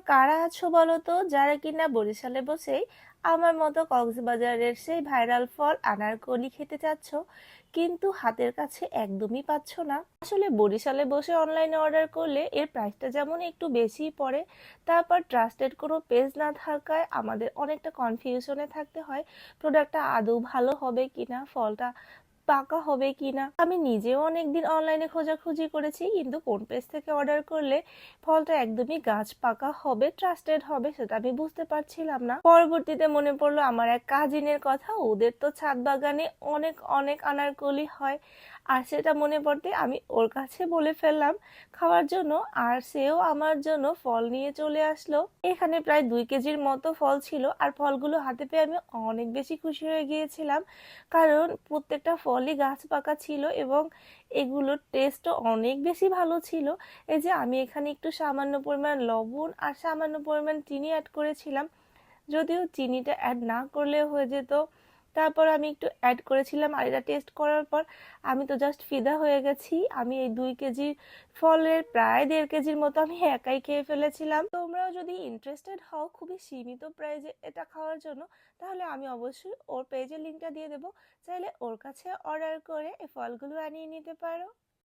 কারা আছো বলো তো, যারা কিনা বরিশালে বসেই আমার মতো কক্সবাজারের সেই ভাইরাল ফল আনারকলি খেতে চাচ্ছ, কিন্তু হাতের কাছে একদমই পাচ্ছ না? আসলে বরিশালে বসে অনলাইনে অর্ডার করলে এর প্রাইসটা যেমন একটু বেশিই পড়ে, তারপর ট্রাস্টেড কোনো পেজ না থাকায় আমাদের অনেকটা কনফিউশনে থাকতে হয় প্রোডাক্টটা আদৌ ভালো হবে কিনা, ফলটা পাকা হবে কিনা। আমি নিজেও অনেকদিন অনলাইনে খোঁজাখুঁজি করেছি, কিন্তু কোন পেজ থেকে অর্ডার করলে ফলটা একদমই গাছ পাকা হবে, ট্রাস্টেড হবে, সেটা আমি বুঝতে পারছিলাম না। পরবর্তীতে মনে পড়লো আমার এক কাজিনের কথা, ওদের তো ছাদ বাগানে অনেক অনেক আনারকলি হয়। আর সেটা মনে পড়তে আমি ওর কাছে বলে ফেললাম খাওয়ার জন্য, আর সেও আমার জন্য ফল নিয়ে চলে আসলো। এখানে প্রায় 2 কেজির মতো ফল ছিল, আর ফলগুলো হাতে পেয়ে আমি অনেক বেশি খুশি হয়ে গিয়েছিলাম, কারণ প্রত্যেকটা ফলই গাছ পাকা ছিল এবং এগুলোর টেস্টও অনেক বেশি ভালো ছিল। এই যে আমি এখানে একটু সামান্য পরিমাণ লবণ আর সামান্য পরিমাণ চিনি অ্যাড করেছিলাম, যদিও চিনিটা অ্যাড না করলেও হয়ে যেত, তারপর আমি একটু অ্যাড করেছিলাম। আর এটা টেস্ট করার পর আমি তো জাস্ট ফিদা হয়ে গেছি। আমি এই 2 কেজি ফলের প্রায় 1.5 কেজির মতো আমি একাই খেয়ে ফেলেছিলাম। তোমরাও যদি ইন্টারেস্টেড হও খুবই সীমিত প্রাইজে এটা খাওয়ার জন্য, তাহলে আমি অবশ্যই ওর পেজের লিঙ্কটা দিয়ে দেবো, চাইলে ওর কাছে অর্ডার করে এই ফলগুলো আনিয়ে নিতে পারো।